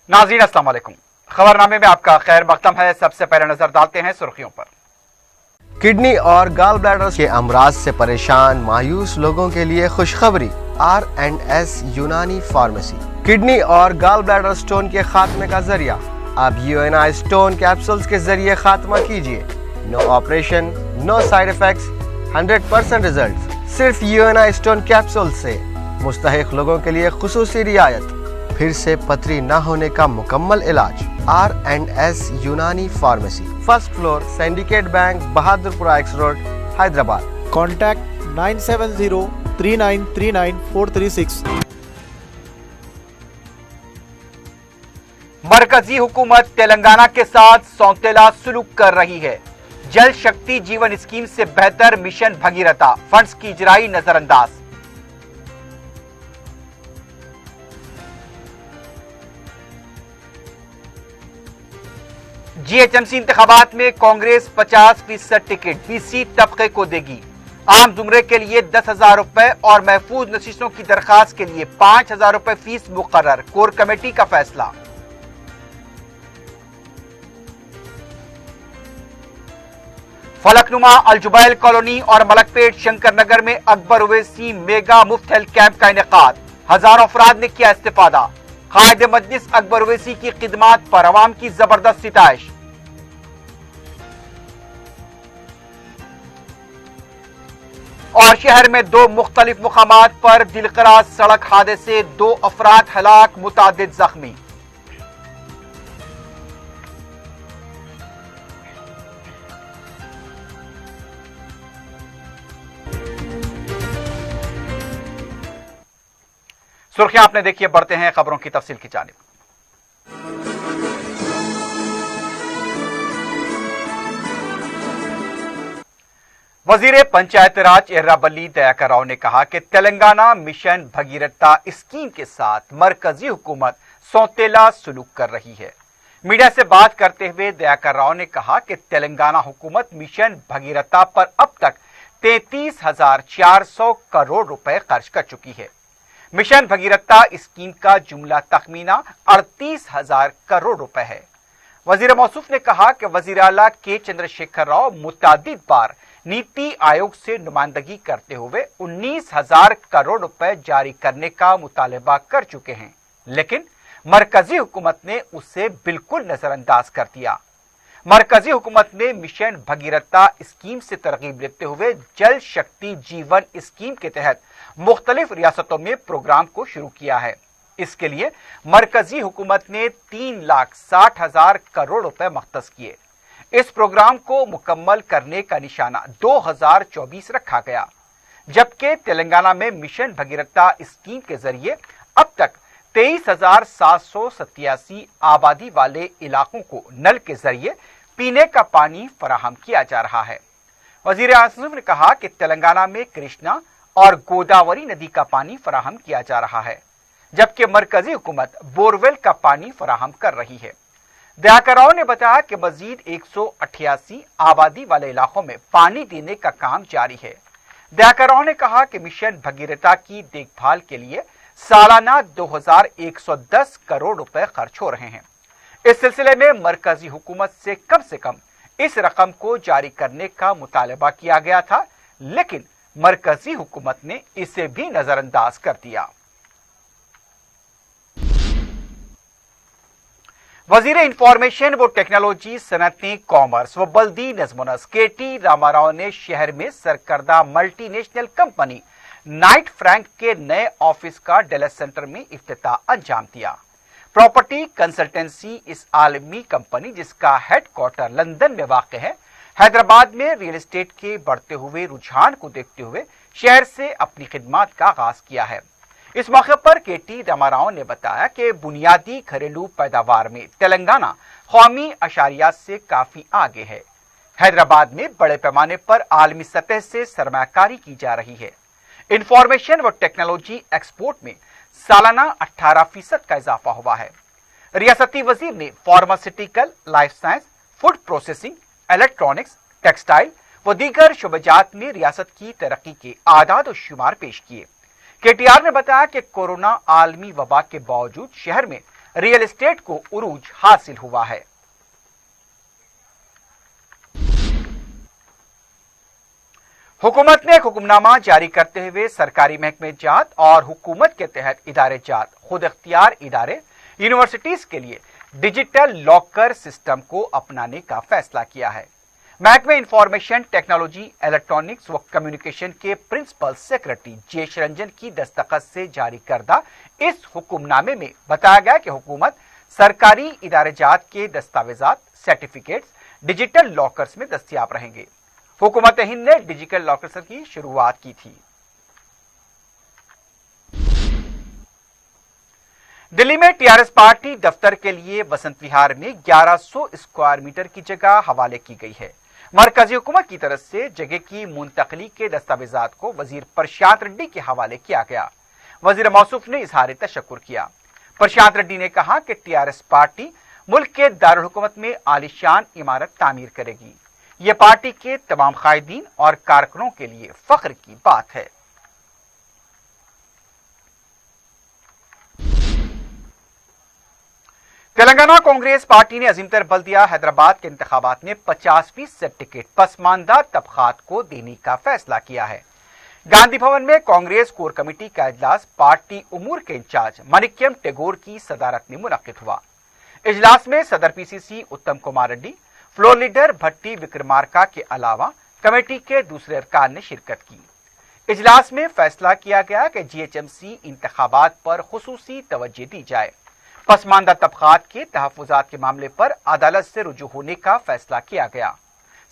नाज़रीन अस्सलाम वालेकुम। खबरनामे में आपका खैर मकदम है। सबसे पहले नजर डालते हैं सुर्खियों पर। किडनी और गाल ब्लैडर के अमराज से परेशान मायूस लोगों के लिए खुशखबरी। R&S यूनानी फार्मेसी किडनी और गाल ब्लैडर स्टोन के खात्मे का जरिया। अब UNI स्टोन कैप्सूल्स के जरिए खात्मा कीजिए। No operation, no side effects, 100% result. सिर्फ UNI स्टोन कैप्सूल से मुस्तहिक लोगों के लिए खुसूसी रियायत। फिर से पथरी न होने का मुकम्मल इलाज। R&S यूनानी pharmacy, first floor, syndicate bank, Bahadurpura x road, Hyderabad. Contact 9703939436। मरकजी हुकूमत तेलंगाना के साथ सौतेला सुलूक कर रही है। जल शक्ति जीवन स्कीम से बेहतर मिशन भगीरथा फंड्स की इजराई नजरअंदाज। GHMC इंतखाबात में कांग्रेस 50% टिकट BC तबके को देगी। आम जुमरे के लिए 10,000 रुपए और महफूज नशिस्तों की दरखास्त के लिए 5,000 रुपए फीस मुकर्रर। कोर कमेटी का फैसला। फलकनुमा अलजुबैल कॉलोनी और मलकपेट शंकर नगर में अकबर ओवैसी मेगा मुफ्त हेल्थ कैंप का इनेकाद। हजारों अफराद ने किया इस्तिफादा। कायदे मजलिस अकबर ओवैसी की खिदमात पर अवाम की जबरदस्त सिताइश। और शहर में 2 मुख्तलिफ मुकामात पर दिलकराज सड़क हादसे, 2 अफराद हलाक, मुतादिद जख्मी। सुर्खियां आपने देखिए, बढ़ते हैं खबरों की तफसील की जानिब। वजीर पंचायत राज एर्राबल्ली दयाकर राव ने कहा कि तेलंगाना मिशन भगीरथा स्कीम के साथ मरकजी हुकूमत सौतेला सुलूक कर रही है। मीडिया से बात करते हुए दयाकर राव ने कहा कि तेलंगाना हुकूमत मिशन भगीरथा पर अब तक 33,400 करोड़ रुपए खर्च कर चुकी है। मिशन भगीरथा स्कीम का जुमला तखमीना 38,000 करोड़ रुपए है। वजीर मौसूफ ने कहा कि वजीर आला के चंद्रशेखर राव मुतादिद बार नीति आयोग से नुमाइंदगी करते हुए 19,000 करोड़ रुपए जारी करने का मुतालबा कर चुके हैं, लेकिन मरकजी हुकूमत ने उसे बिल्कुल नजरअंदाज कर दिया। मरकजी हुकूमत ने मिशन भगीरथा स्कीम से तरगीब लेते हुए जल शक्ति जीवन स्कीम के तहत मुख्तलिफ रियासतों में प्रोग्राम को शुरू किया है। इसके लिए मरकजी हुकूमत ने 3,60,000 करोड़ रुपए मख्तस किए। इस प्रोग्राम को मुकम्मल करने का निशाना 2024 रखा गया, जबकि तेलंगाना में मिशन भगीरथा स्कीम के जरिए अब तक 23,787 आबादी वाले इलाकों को नल के जरिए पीने का पानी फराहम किया जा रहा है। वजीर आसिफ ने कहा कि तेलंगाना में कृष्णा और गोदावरी नदी का पानी फराहम किया जा रहा है, जबकि मरकजी हुकूमत बोरवेल का पानी फराहम कर रही है। दयाकर राव ने बताया कि मजीद 188 आबादी वाले इलाकों में पानी देने का काम जारी है। दयाकर राव ने कहा कि मिशन भगीरथा की देखभाल के लिए सालाना 2,110 करोड़ रुपए खर्च हो रहे हैं। इस सिलसिले में मरकजी हुकूमत से कम इस रकम को जारी करने का मुतालबा किया गया था, लेकिन मरकजी हुकूमत ने इसे भी नजरअंदाज कर दिया। वजीर इंफॉर्मेशन व टेक्नोलॉजी, सनअती, कॉमर्स व बल्दी नज़्म-ओ-नस्क KT रामाराव ने शहर में सरकर्दा मल्टीनेशनल कंपनी नाइट फ्रैंक के नए ऑफिस का डेलस सेंटर में इफ्तिताह अंजाम दिया। प्रॉपर्टी कंसल्टेंसी इस आलमी कंपनी, जिसका हेडक्वार्टर लंदन में वाक़ है, हैदराबाद में रियल एस्टेट के बढ़ते हुए रुझान को देखते हुए शहर से अपनी खिदमात का आगाज किया है। इस मौके पर KT रामाराव ने बताया कि बुनियादी घरेलू पैदावार में तेलंगाना कौमी अशारियात से काफी आगे है। हैदराबाद में बड़े पैमाने पर आलमी सतह से सरमायाकारी की जा रही है। इंफॉर्मेशन व टेक्नोलॉजी एक्सपोर्ट में सालाना 18% का इजाफा हुआ है। रियासती वजीर ने pharmaceutical, life science, food processing, electronics, textile व दीगर शुबजात में रियासत की तरक्की के आदाद और शुमार पेश किए। KTR ने बताया कि कोरोना आलमी वबा के बावजूद शहर में रियल एस्टेट को उरूज हासिल हुआ है। हुकूमत ने एक हुक्मनामा जारी करते हुए सरकारी महकमे जात और हुकूमत के तहत इदारे जात खुद इख्तियार इदारे यूनिवर्सिटीज के लिए डिजिटल लॉकर सिस्टम को अपनाने का फैसला किया है। महकमे इंफॉर्मेशन टेक्नोलॉजी, इलेक्ट्रॉनिक्स व कम्युनिकेशन के प्रिंसिपल सेक्रेटरी जेश रंजन की दस्तखत से जारी करदा इस हुक्मनामे में बताया गया कि हुकूमत सरकारी इदारे जात के दस्तावेजात सर्टिफिकेट्स डिजिटल लॉकर्स में दस्तियाब रहेंगे। हुकूमत हिंद ने डिजिटल लॉकर्स की शुरुआत की थी। दिल्ली में टीआरएस पार्टी दफ्तर के लिए वसंत विहार में 1100 स्क्वायर मीटर की जगह हवाले की गई है। मरकजी हुकूमत की तरफ से जगह की मुंतकली के दस्तावेजात को वजीर प्रशांत रेड्डी के हवाले किया गया। वजीर मौसूफ ने इजहार तशक्कुर किया। प्रशांत रेड्डी ने कहा कि टीआरएस पार्टी मुल्क के दारुल हुकूमत में आलीशान इमारत तामीर करेगी। यह पार्टी के तमाम कायदीन और कारकुनों के लिए फख्र की बात है। तेलंगाना कांग्रेस पार्टी ने अजीमतर बल्दिया हैदराबाद के इंतखाबात में 50% टिकट पसमानदा तबकात को देने का फैसला किया है। गांधी भवन में कांग्रेस कोर कमेटी का इजलास पार्टी उमूर के इंचार्ज माणिक्यम टेगोर की सदारत में मुनक्किद हुआ। इजलास में सदर पीसीसी उत्तम कुमार रेड्डी, फ्लोर लीडर भट्टी विक्रमार्का के अलावा कमेटी के दूसरे अरकान ने शिरकत की। इजलास में फैसला किया गया कि जीएचएमसी इंतखाबात पर खुसूसी तवज्जो दी जाए। पसमानदा तबकात के तहफ़्फ़ुज़ात के मामले पर अदालत से रुजू होने का फैसला किया गया।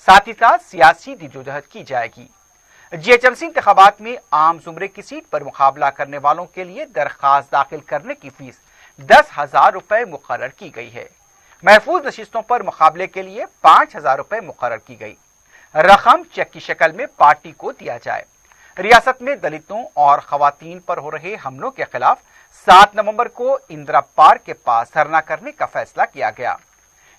साथ ही साथ सियासी जद्दोजहद की जाएगी। जीएचएमसी इंतखाबात में आम जुमरे की सीट पर मुकाबला करने वालों के लिए दरखास्त दाखिल करने की फीस 10,000 रुपए मुकर्रर की गई है। महफूज नशिस्तों पर मुकाबले के लिए 5,000 रुपए मुकर्रर की गई। रकम चेक की शक्ल में पार्टी को दिया जाए। रियासत में दलितों और खवातीन पर हो रहे हमलों के खिलाफ 7 नवंबर को इंदिरा पार्क के पास धरना करने का फैसला किया गया।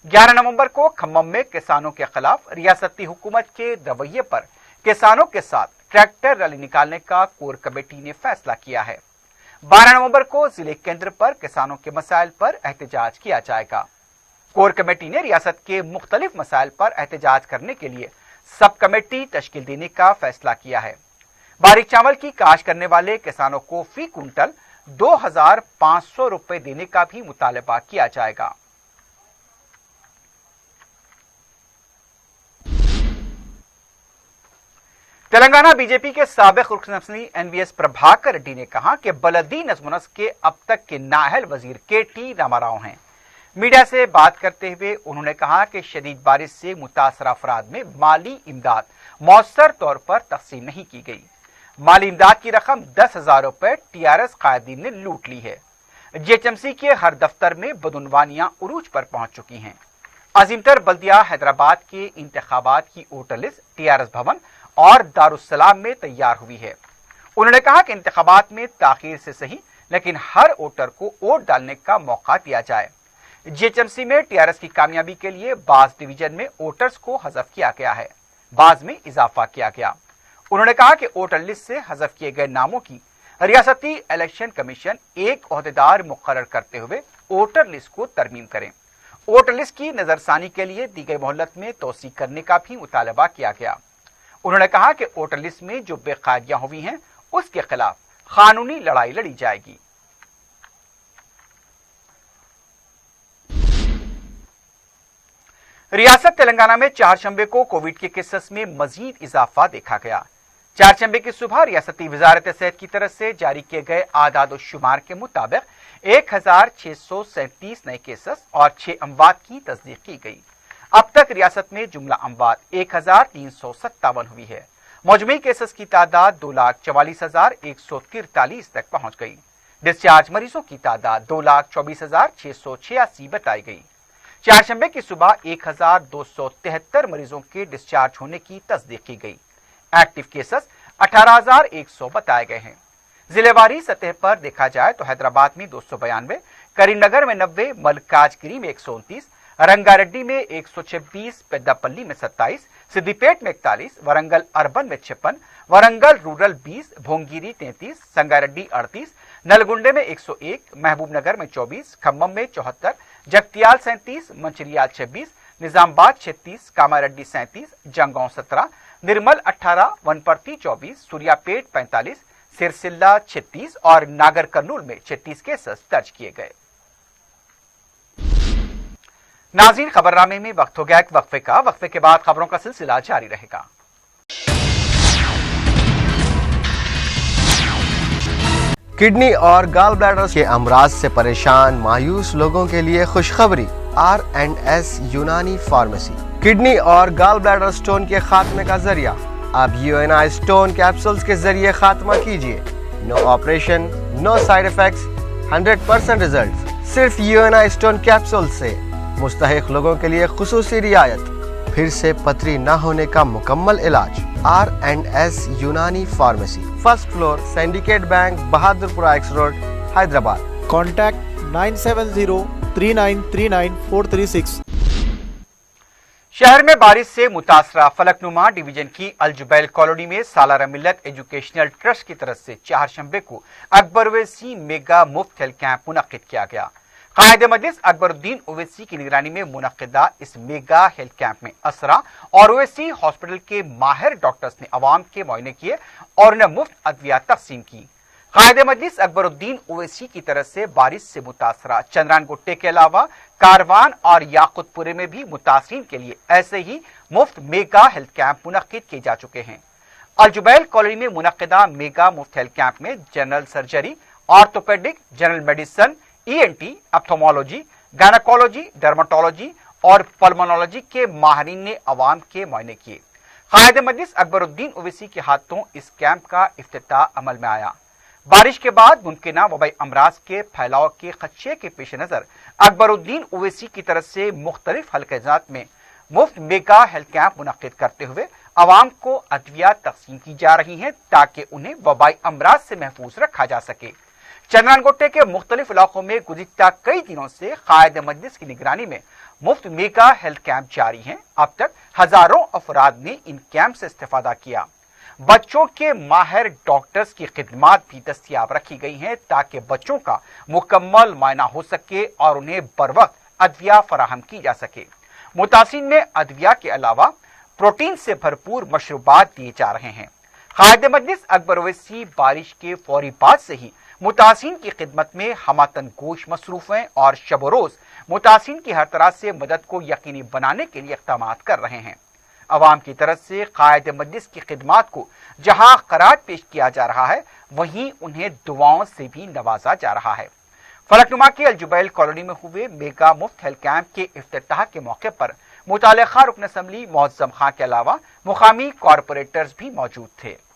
11 नवंबर को खम्मम में किसानों के खिलाफ रियासती हुकूमत के रवैये पर किसानों के साथ ट्रैक्टर रैली निकालने का कोर कमेटी ने फैसला किया है। 12 नवंबर को जिले केंद्र पर किसानों के मसाइल पर एहतजाज किया जाएगा। कोर कमेटी ने रियासत के मुख्तलिफ मसाइल पर एहतजाज करने के लिए सब कमेटी तश्कील देने का फैसला किया है। बारीक चावल की काश्त करने वाले किसानों को फी कुंटल 2,500 रुपए देने का भी मुतालबा किया जाएगा। तेलंगाना बीजेपी के साबिक रुकन असम्बली एनवीएस प्रभाकर रेड्डी ने कहा कि बलदी नज़्म नस्क के अब तक के नाअहल वजीर केटी रामाराव हैं। मीडिया से बात करते हुए उन्होंने कहा कि शदीद बारिश से मुतासरा अफराद में माली इमदाद मौसर तौर पर तकसीम नहीं की गई। माली इमदाद की रकम 10,000 रुपए टीआरएस कायदीन ने लूट ली है। जीएचएमसी के हर दफ्तर में बदउनवानियां उरूज पर पहुंच चुकी हैं। अजीमतर बल्दिया हैदराबाद के इंतखाबात की वोटर लिस्ट टीआरएस भवन और दारुस्सलाम में तैयार हुई है। उन्होंने कहा कि इंतखाबात में ताखीर से सही, लेकिन हर वोटर को वोट डालने का मौका दिया जाए। जीएचएमसी में टीआरएस की कामयाबी के लिए बाज डिवीजन में वोटर्स को हज़फ किया गया है, बाज में इजाफा किया गया। उन्होंने कहा कि वोटर लिस्ट से हज़फ किए गए नामों की रियासती इलेक्शन कमीशन एक ओहदेदार मुकर्रर करते हुए वोटर लिस्ट को तरमीम करें। वोटर लिस्ट की नजरसानी के लिए दी गई मोहलत में तोसी करने का भी मुतालबा किया गया। उन्होंने कहा कि वोटर लिस्ट में जो बेकायदियां हुई हैं उसके खिलाफ कानूनी लड़ाई लड़ी जाएगी। रियासत तेलंगाना में चारशंबे को कोविड के केसेस में मजीद इजाफा देखा गया। चारशंबे की सुबह रियासती वजारत सेहत की तरफ से जारी किए गए आदाद और शुमार के मुताबिक 1,637 नए केसेस और 6 अमवात की तस्दीक की गई। अब तक रियासत में जुमला अमवात 1,357 हुई है। मौजूदा केसेस की तादाद 2,44,143 तक पहुंच गई। डिस्चार्ज मरीजों की तादाद 2,24,686 बताई गई। चारशंबे की सुबह 1,273 मरीजों के डिस्चार्ज होने की तस्दीक की गई। एक्टिव केसेस 18,100 बताए गए हैं। जिलेवारी सतह पर देखा जाए तो हैदराबाद में 292, करीमनगर में 90, मलकाजगिरी में 129, रंगारेड्डी में 126, पेद्दापल्ली में 27, सिद्दीपेट में 41, वरंगल अर्बन में 56, वरंगल रूरल 20, भोंगिरी 33, संगारेड्डी 38, नलगुंडे में 101, महबूब नगर में 24, खम्मम में 74, जगतियाल 37, मंचिरियाल 26, निजामबाद 36, कामारेड्डी 37, जंगौं 17, निर्मल 18, वनपर्ती 24, सूर्यापेट 45, सिरसिल्ला 36 और नागर कर्नूल में 36 केसेस दर्ज किए गए। नाज़रीन, खबरनामे में वक्त हो गया एक वक्फे का। वक्फे के बाद खबरों का सिलसिला जारी रहेगा। किडनी और गाल ब्लैडर के अमराज से परेशान मायूस लोगों के लिए खुशखबरी। R&S यूनानी फार्मेसी किडनी और गाल ब्लैडर स्टोन के खात्मे का जरिया। अब UNI स्टोन कैप्सूल्स के जरिए खात्मा कीजिए। No operation, no side effects, 100% result. सिर्फ UNI स्टोन कैप्सूल से मुस्तहिक लोगों के लिए खुसूसी रियायत। फिर से पथरी न होने का मुकम्मल इलाज। R&S यूनानी pharmacy, first floor, syndicate bank, Bahadurpura x road, Hyderabad. Contact 9703939 शहर में बारिश से मुतासरा फलकनुमा डिवीजन की अलजुबैल कॉलोनी में सालारा मिल्लत एजुकेशनल ट्रस्ट की तरफ से चारशंबे को अकबर ओवैसी मेगा मुफ्त हेल्थ कैंप मुनक्किद किया गया। कायदे मजलिस अकबरुद्दीन ओवैसी की निगरानी में मुनक्किदा इस मेगा हेल्थ कैंप में असरा और ओवैसी हॉस्पिटल के माहिर डॉक्टर्स ने अवाम के मुआयने किए और उन्हें मुफ्त अद्वियात तकसीम की। कायदे मजलिस अकबरुद्दीन ओवैसी की तरफ से बारिश से मुतासरा चंद्रान गुट्टे के अलावा कारवान और याकुतपुरे में भी मुतासरीन के लिए ऐसे ही मुफ्त मेगा हेल्थ कैंप मुनक्किद किए जा चुके हैं। अलजुबैल कॉलोनी में मुनक्किदा मेगा मुफ्त हेल्थ कैंप में general surgery, orthopaedic, general medicine, ENT, ophthalmology, gynaecology, dermatology और पल्मोनोलॉजी के माहिरीन ने अवाम के मुआयने किए। कायदे मजलिस अकबरुद्दीन ओवैसी के हाथों इस कैंप का इफ्तिताह अमल में आया। बारिश के बाद मुमकिन वबाई अमराज के फैलाव के खदशे के पेश नजर अकबरुद्दीन ओवैसी की तरफ से मुख्तलिफ हल्के-जात में मुफ्त मेगा हेल्थ कैंप मुनक्किद करते हुए अवाम को अद्वियात तकसीम की जा रही हैं ताकि उन्हें वबाई अमराज से महफूज रखा जा सके। चंद्रानगोटे के मुख्तलिफ इलाकों में गुज़िश्ता कई दिनों से कायदे मजलिस की निगरानी में मुफ्त मेगा हेल्थ कैंप जारी हैं। अब तक हजारों अफराद ने इन कैंप से इस्तेफादा किया। बच्चों के माहिर डॉक्टर्स की खिदमात भी दस्तियाब रखी गई हैं ताकि बच्चों का मुकम्मल मुआयना हो सके और उन्हें बर वक्त अद्विया फराहम की जा सके। मुतासिन में अद्विया के अलावा प्रोटीन से भरपूर मशरूबात दिए जा रहे हैं। कायदे मजलिस अकबर ओवैसी बारिश के फौरी बाद से ही मुतासिन की खिदमत में हमातन गोश मसरूफ हैं और शब रोज मुतासिन की हर तरह से मदद को यकीनी बनाने के लिए इक़दाम कर रहे हैं। अवाम की तरफ से कायदे मजलिस की खिदमात को जहां खराज पेश किया जा रहा है वहीं उन्हें दुआओं से भी नवाजा जा रहा है। फलकनुमा के अलजुबैल कॉलोनी में हुए मेगा मुफ्त हेल्थ कैंप के इफ्तिताह के मौके पर मुतालिका रुकन असम्बली मोअज़्ज़म खां के अलावा मुकामी कॉरपोरेटर्स भी मौजूद थे।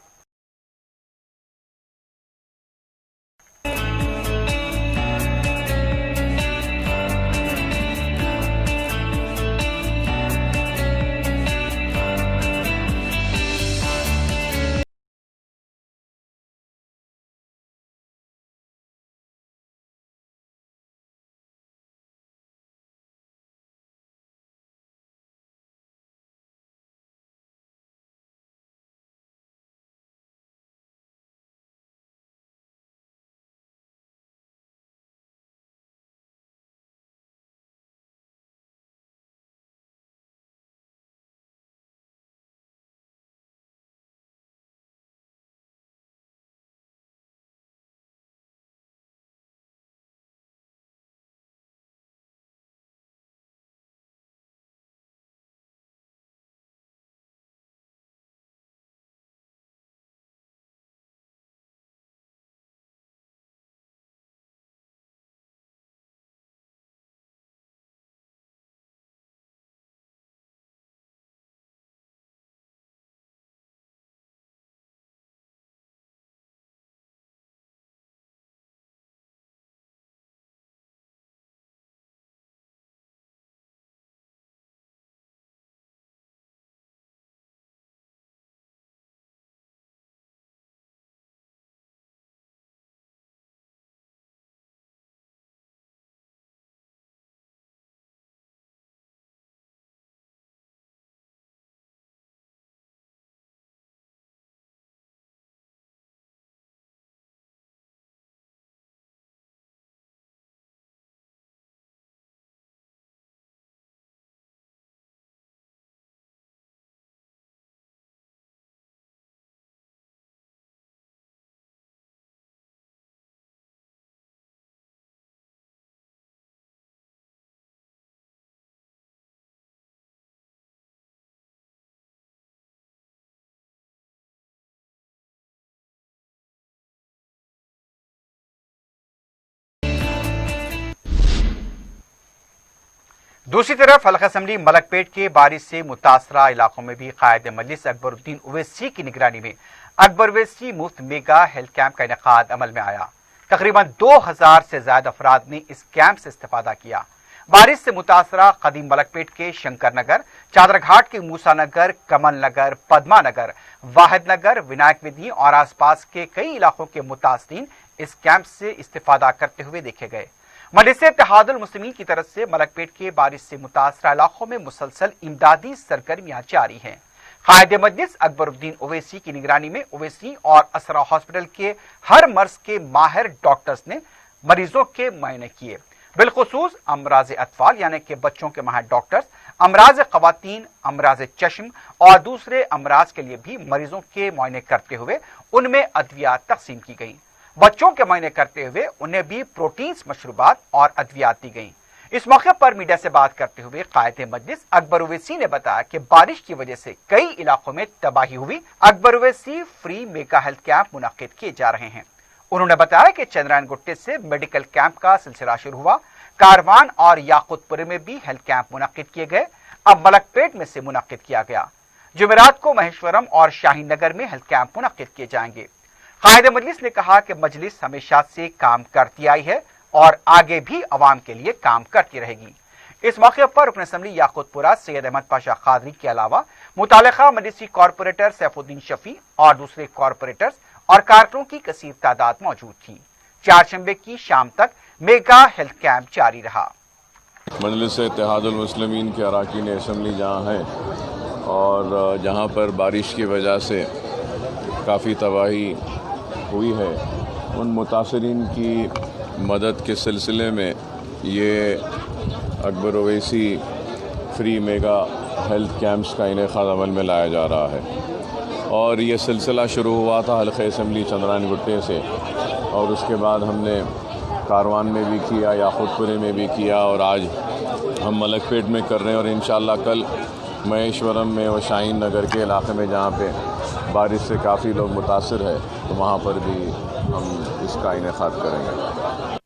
दूसरी तरफ हल्का असम्बली मलकपेट के बारिश से मुतासरा इलाकों में भी कायद मजलिस अकबरुद्दीन ओवैसी की निगरानी में अकबर ओवैसी मुफ्त मेगा हेल्थ कैंप का इनेकाद अमल में आया। तकरीबन 2000 से ज्यादा अफराद ने इस कैंप से इस्तेफादा किया। बारिश से मुतासरा कदीम मलकपेट के शंकर नगर, चादरघाट के मूसा नगर, कमल नगर, पद्मा नगर, वाहिद नगर, विनायक विधि और आसपास के कई इलाकों के मुतासरीन इस कैंप से इस्तेफादा करते हुए देखे गए। मजलिस इत्तेहादुल मुस्लिमीन की तरफ से मलकपेट के बारिश से मुतासरा इलाकों में मुसलसल इमदादी सरगर्मियां जारी हैं। कायदे मजलिस अकबरुद्दीन ओवैसी की निगरानी में ओवैसी और असरा हॉस्पिटल के हर मर्ज के माहिर डॉक्टर्स ने मरीजों के मुआयने किए। बिलखुसूस अमराज अतफाल यानी कि बच्चों के माहिर डॉक्टर्स, अमराज खवातीन, अमराज चश्म और दूसरे अमराज के लिए भी मरीजों के मुआयने करते हुए उनमें अद्वियात तकसीम की गई। बच्चों के मुआयने करते हुए उन्हें भी प्रोटीन्स, मशरूबात और अद्वियात दी गई। इस मौके पर मीडिया से बात करते हुए कायदे मजलिस अकबर ओवैसी ने बताया कि बारिश की वजह से कई इलाकों में तबाही हुई। Akbar Owaisi free mega health camp मुनाकिद किए जा रहे हैं। उन्होंने बताया कि चंद्रायन गुट्टे से मेडिकल कैंप का सिलसिला शुरू हुआ। कारवान और याकुतपुर में भी हेल्थ कैंप मुनाकिद किए गए। अब मलकपेट में से मुनाकिद किया गया। जुमेरात को महेश्वरम और शाहीन नगर में हेल्थ कैंप मुनाकिद किए जाएंगे। कायदे मजलिस ने कहा कि मजलिस हमेशा से काम करती आई है और आगे भी अवाम के लिए काम करती रहेगी। इस मौके पर रुकन असम्बली याकुतपुरा सैयद अहमद पाशा कादरी के अलावा मुतालिका मजलिसी कॉरपोरेटर सैफुद्दीन शफी और दूसरे कॉरपोरेटर्स और कारकुनों की कसीर तादाद मौजूद थी। चारशंबे की शाम तक मेगा हेल्थ कैंप जारी रहा। मजलिस इत्तेहादुल मुस्लिमीन के अरकान असम्बली जहाँ हैं और जहाँ पर बारिश की वजह से काफ़ी तबाही हुई है, उन मुतासरीन की मदद के सिलसिले में ये Akbar Owaisi free mega health camps का इनेकाद अमल में लाया जा रहा है। और ये सिलसिला शुरू हुआ था हल्के असम्बली चंद्रायन गुट्टे से और उसके बाद हमने कारवान में भी किया, याकुतपुरे में भी किया और आज हम मलकपेट में कर रहे हैं और इंशाअल्लाह कल महेश्वरम में और शाहीन नगर के इलाके में जहाँ पे बारिश से काफ़ी लोग मुतासर है तो वहाँ पर भी हम इसका इनेकाद करेंगे।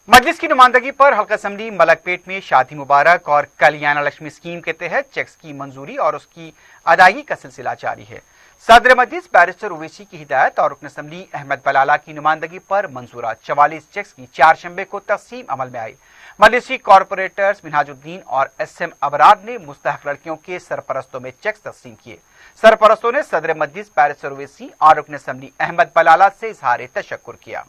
मजलिस की नुमाइंदगी पर हल्का असम्बली मलकपेट में शादी मुबारक और कल्याण लक्ष्मी स्कीम के तहत चेक्स की मंजूरी और उसकी अदायगी का सिलसिला जारी है। सदर मजलिस बैरिस्टर ओवैसी की हिदायत और रुकन असम्बली अहमद बलाला की नुमाइंदगी पर मंजूरा 44 चेक्स की चारशंबे को तकसीम अमल में आई। मजलिसी कॉरपोरेटर्स मिनहाजुद्दीन और SM अबरार ने मुस्तहक लड़कियों के सरपरस्तों में चेक्स तकसीम किए। सरपरस्तों ने सदर मजलिस बैरिस्टर ओवैसी और रुकन असम्बली अहमद बलाला से इजहार तशक्कुर किया।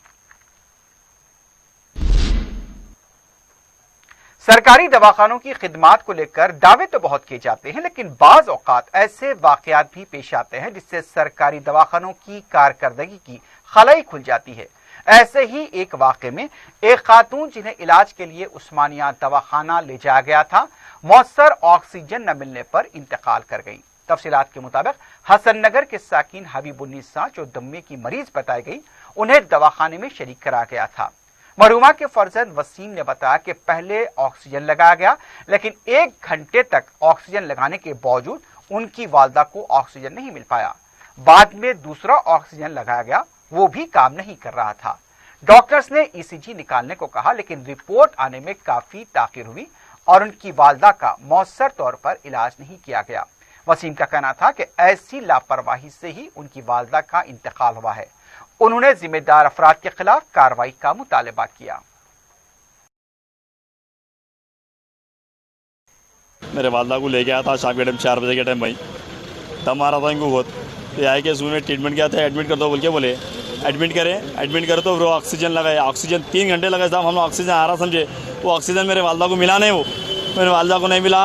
सरकारी दवाखानों की खिदमात को लेकर दावे तो बहुत किए जाते हैं, लेकिन बाज औकात ऐसे वाकयात भी पेश आते हैं जिससे सरकारी दवाखानों की कारकर्दगी की खलाई खुल जाती है। ऐसे ही एक वाकये में एक खातून जिन्हें इलाज के लिए उस्मानिया दवाखाना ले जाया गया था, मौसर ऑक्सीजन न मिलने पर इंतकाल कर गई। तफसीलात के मुताबिक हसन नगर के साकिन हबीबुन्निसा जो दम्मे की मरीज बताई गई, उन्हें दवाखाने में शरीक करा गया था। मरहुमा के फर्जंद वसीम ने बताया कि पहले ऑक्सीजन लगाया गया, लेकिन 1 घंटे तक ऑक्सीजन लगाने के बावजूद उनकी वालदा को ऑक्सीजन नहीं मिल पाया। बाद में दूसरा ऑक्सीजन लगाया गया, वो भी काम नहीं कर रहा था। डॉक्टर्स ने ईसीजी निकालने को कहा, लेकिन रिपोर्ट आने में काफी ताखिर हुई और उनकी वालदा का मौसर तौर पर इलाज नहीं किया गया। वसीम का कहना था कि ऐसी लापरवाही से ही उनकी वालदा का इंतकाल हुआ है। उन्होंने जिम्मेदार अफराद के खिलाफ कार्रवाई का मुतालबा किया। मेरे वालदा को लेके आया था शाम के टाइम 4 बजे के टाइम, भाई दम आ रहा था इनको बहुत। तो आए कि उसने ट्रीटमेंट किया था, एडमिट कर दो बोल के बोले। एडमिट करे तो वो ऑक्सीजन लगाए, ऑक्सीजन 3 घंटे लगाए साहब। हम लोग ऑक्सीजन आ रहा समझे, वो ऑक्सीजन मेरे वालदा को मिला नहीं। वो मेरे वालदा को नहीं मिला।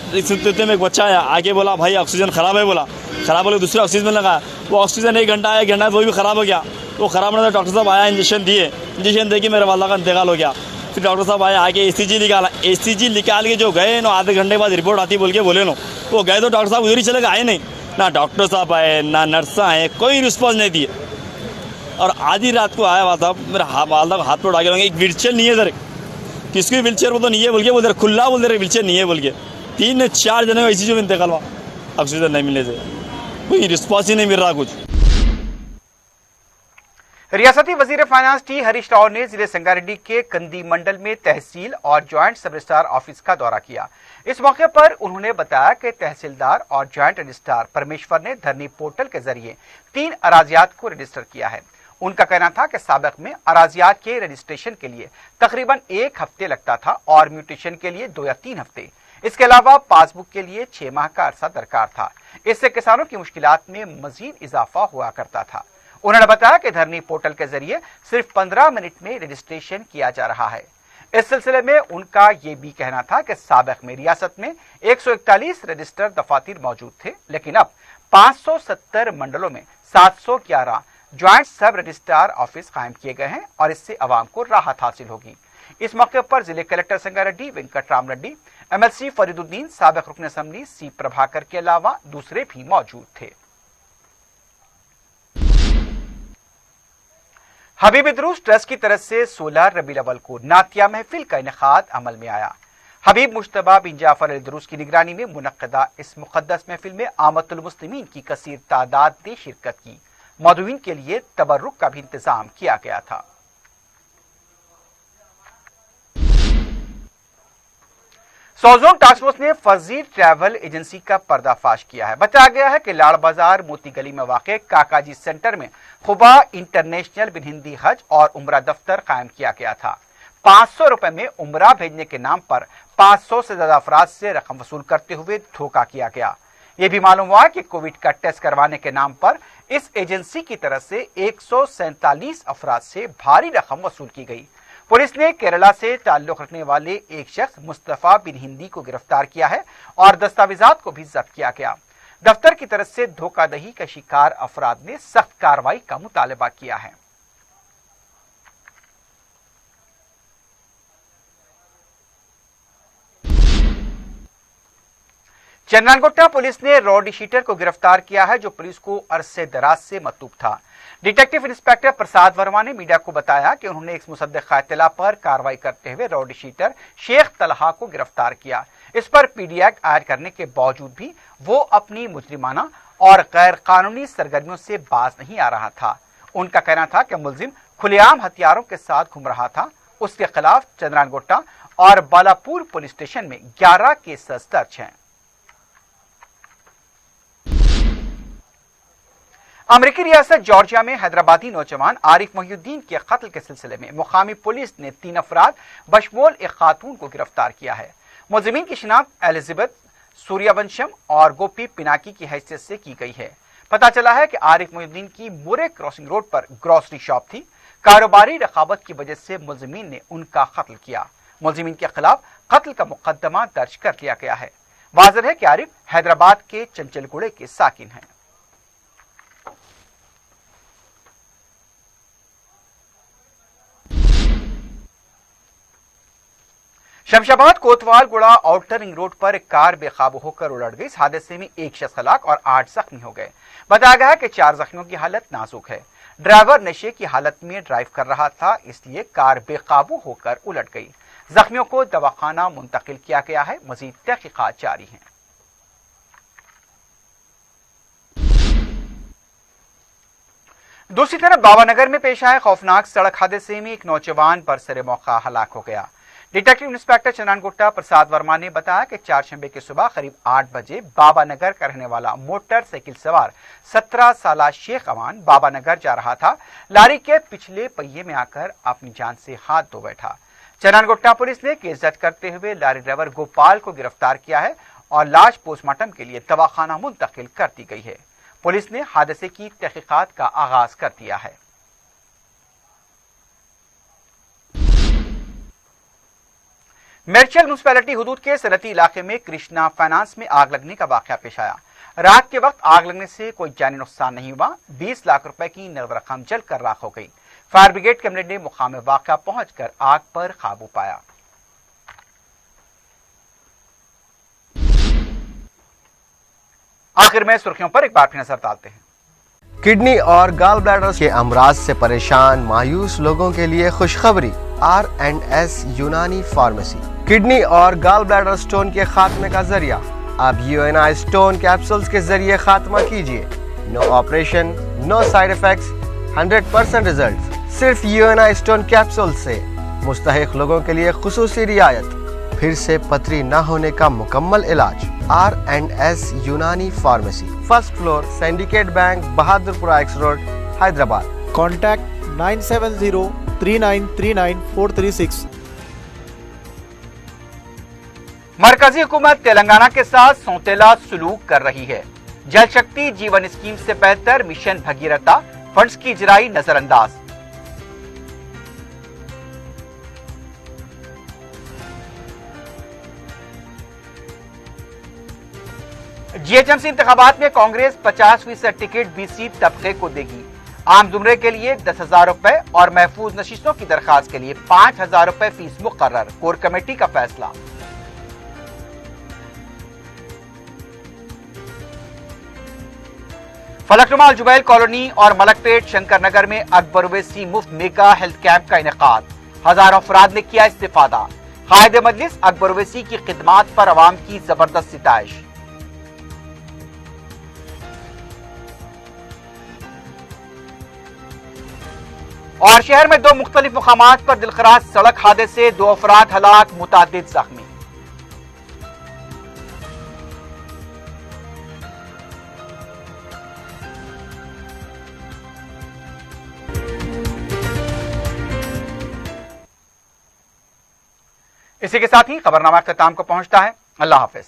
इतने में एक बच्चा आया, आके बोला भाई ऑक्सीजन ख़राब है, बोला ख़राब बोले दूसरे ऑक्सीजन में लगा। वो ऑक्सीजन 1 घंटा आया, 1 घंटा वो भी ख़राब हो गया। वो ख़राब होने डॉक्टर साहब आया, इंजेक्शन दिए, इंजेक्शन दे के मेरे वालदा का इंतकाल हो गया। फिर डॉक्टर साहब आए, आके ECG निकाला, ECG निकाल के जो गए नो, आधे घंटे बाद रिपोर्ट आती बोल के बोले नो, वो गए तो डॉक्टर साहब उधर ही चले गए, आए नहीं। ना डॉक्टर साहब आए, ना नर्स आए, कोई रिस्पॉन्स नहीं दिए। और आधी रात को आया हुआ था, मेरा वालदा को हाथ पर उठा के, एक व्हीलचेयर नहीं है इधर, किसकी व्हीलचेयर वो तो नहीं है बोल के, वो इधर खुला बोल रहे व्हीलचेयर नहीं है बोल के। 3-4 जने को ICU में इंतकाल हुआ ऑक्सीजन नहीं मिलने से, कोई रिस्पॉन्स ही नहीं मिल रहा कुछ। रियासती वजीर फाइनेंस टी हरीश राव ने जिले संगारेड्डी के कंदी मंडल में तहसील और ज्वाइंट सब रजिस्ट्रार ऑफिस का दौरा किया। इस मौके पर उन्होंने बताया कि तहसीलदार और ज्वाइंट रजिस्ट्रार परमेश्वर ने धरनी पोर्टल के जरिए 3 अराजियात को रजिस्टर किया है। उनका कहना था कि साबिक में अराजियात के रजिस्ट्रेशन के लिए तकरीबन 1 हफ्ते लगता था और म्यूटेशन के लिए 2 या 3 हफ्ते। इसके अलावा पासबुक के लिए 6 माह का अरसा दरकार था। इससे किसानों की मुश्किलात में मजीद इजाफा हुआ करता था। उन्होंने बताया कि धरनी पोर्टल के जरिए सिर्फ 15 मिनट में रजिस्ट्रेशन किया जा रहा है। इस सिलसिले में उनका ये भी कहना था कि साबिक में रियासत में 141 रजिस्टर दफातर मौजूद थे, लेकिन अब 570 मंडलों में 711 ज्वाइंट सब रजिस्ट्रार ऑफिस कायम किए गए हैं और इससे अवाम को राहत हासिल होगी। इस मौके पर जिले कलेक्टर संगारेड्डी वेंकट राम रेड्डी, MLC फरीदुद्दीन, साबिक रुकन असेंबली C प्रभाकर के अलावा दूसरे भी मौजूद थे। हबीब इदरूस ट्रस्ट की तरफ से 16 रबीउल अव्वल को नातिया महफिल का इनेकाद अमल में आया। हबीब मुश्तबा बिन जाफर इदरूस की निगरानी में मुनक्कदा इस मुक़द्दस महफिल में आमतुल मुस्लिमीन की कसीर तादाद ने शिरकत की। मौदूईन के लिए तबर्रुक का भी इंतजाम किया गया था। सौजोन टास्क फोर्स ने फर्जी ट्रैवल एजेंसी का पर्दाफाश किया है। बताया गया है कि लाड़ बाजार मोती गली में वाक़े काकाजी सेंटर में खुबा इंटरनेशनल बिन हिंदी हज और उम्रा दफ्तर कायम किया गया था। 500 रुपए में उम्रा भेजने के नाम पर 500 से ज्यादा अफराद से रकम वसूल करते हुए धोखा किया गया। यह भी मालूम हुआ कि कोविड का टेस्ट करवाने के नाम पर इस एजेंसी की तरफ से 147 अफराद से भारी रकम वसूल की गई। पुलिस ने केरला से ताल्लुक रखने वाले एक शख्स मुस्तफा बिन हिंदी को गिरफ्तार किया है और दस्तावेजात को भी जब्त किया गया। दफ्तर की तरफ से धोखाधड़ी का शिकार अफराद ने सख्त कार्रवाई का मुतालबा किया है। चंद्रानगोट्टा पुलिस ने रॉडी शीटर को गिरफ्तार किया है, जो पुलिस को अरसे दराज से मतूब था। डिटेक्टिव इंस्पेक्टर प्रसाद वर्मा ने मीडिया को बताया कि उन्होंने एक मुसद्दक़ इत्तला पर कार्रवाई करते हुए रॉडी शीटर शेख तलहा को गिरफ्तार किया। इस पर PD एक्ट ऐड करने के बावजूद भी वो अपनी मुजरिमाना और गैर कानूनी सरगर्मियों से बाज नहीं आ रहा था। उनका कहना था कि मुलजिम खुलेआम हथियारों के साथ घूम रहा था। उसके खिलाफ चंद्रानगोट्टा और बालापुर पुलिस स्टेशन में 11 केसेस दर्ज हैं। अमेरिकी रियासत जॉर्जिया में हैदराबादी नौजवान आरिफ मोहिउद्दीन के कत्ल के सिलसिले में मुकामी पुलिस ने 3 अफराद बशमूल एक खातून को गिरफ्तार किया है। मुलजिमीन की शिनाख्त एलिजाबेथ सूर्यवंशम और गोपी पिनाकी की हैसियत से की गई है। पता चला है कि आरिफ मोहिउद्दीन की मोरे क्रॉसिंग रोड पर ग्रोसरी शॉप थी। कारोबारी रकाबत की वजह से मुलजिमीन ने उनका कत्ल किया। मुलजिमीन के खिलाफ कत्ल का मुकदमा दर्ज कर लिया गया है। वाज़ेह है कि आरिफ हैदराबाद के चंचलगुड़े के साकिन हैं। शमशाबाद कोतवाल गुड़ा आउटर रिंग रोड पर एक कार बेकाबू होकर उलट गई। इस हादसे में एक शख्स हलाक और 8 जख्मी हो गए। बताया गया है कि 4 जख्मियों की हालत नाजुक है। ड्राइवर नशे की हालत में ड्राइव कर रहा था, इसलिए कार बेकाबू होकर उलट गई। जख्मियों को दवाखाना मुंतकिल किया गया है। मजीद तहकीकात जारी हैं। दूसरी तरफ बाबानगर में पेश आए खौफनाक सड़क हादसे में एक नौजवान बरसरे मौका हलाक हो गया। डिटेक्टिव इंस्पेक्टर चनन गुट्टा प्रसाद वर्मा ने बताया कि 4 शंबे की सुबह करीब 8 बजे बाबानगर का रहने वाला मोटरसाइकिल सवार 17 साला शेख अमान बाबानगर जा रहा था। लारी के पिछले पहिए में आकर अपनी जान से हाथ धो बैठा। चनन गुट्टा पुलिस ने केस दर्ज करते हुए लारी ड्राइवर गोपाल को गिरफ्तार किया है और लाश पोस्टमार्टम के लिए दवाखाना मुंतकिल कर दी गई है। पुलिस ने हादसे की तहकीकात का आगाज कर दिया है। मेरचल म्युनिसिपैलिटी हुदूद के सनती इलाके में कृष्णा फाइनेंस में आग लगने का वाकया पेश आया। रात के वक्त आग लगने से कोई जानी नुकसान नहीं हुआ। 20 लाख रुपए की नकद रकम जलकर राख हो गई। फायर ब्रिगेड के अमले ने मुकाम वाकया पहुंचकर आग पर काबू पाया। आखिर में सुर्खियों पर एक बार फिर नजर डालते हैं। किडनी और गाल ब्लैडर के अमराज से परेशान मायूस लोगों के लिए खुशखबरी। R&S यूनानी फार्मेसी किडनी और गाल ब्लैडर स्टोन के खात्मे का जरिया। अब UNI स्टोन कैप्सूल्स के जरिए खात्मा कीजिए। No operation, no side effects, 100% result. सिर्फ UNI स्टोन कैप्सूल से मुस्तहिक लोगों के लिए खुसूसी रियायत। फिर से पथरी न होने का मुकम्मल इलाज। R&S यूनानी pharmacy, first floor, syndicate bank, Bahadurpura x road, Hyderabad. Contact 970-3939-436। मरकजी हुकूमत तेलंगाना के साथ सौतेला सलूक कर रही है। जल शक्ति जीवन स्कीम से बेहतर मिशन भगीरथा फंड्स की इजराई नजरअंदाज। GHMC इंतखाबात में कांग्रेस 50% टिकट BC तबके को देगी। आम जुमरे के लिए 10,000 रुपए और महफूज नशिस्तों की दरखास्त के लिए 5,000 रुपए फीस मुकर्रर। कोर कमेटी का फैसला। फलकनुमा जुबैल कॉलोनी और मलकपेट शंकर नगर में अकबर ओवैसी मुफ्त मेगा हेल्थ कैंप का इनेकाद। हजारों अफराद ने किया इस्तिफादा। कायद मजलिस अकबर ओवैसी की खिदमात पर अवाम की जबरदस्त सिताइश। और शहर में 2 मुख्तलिफ मुकामात पर दिलखराज सड़क हादसे, 2 अफराद हलाक, मुतादिद जख्मी। इसी के साथ ही खबरनामा अख्ताम को पहुंचता है। अल्लाह हाफिज।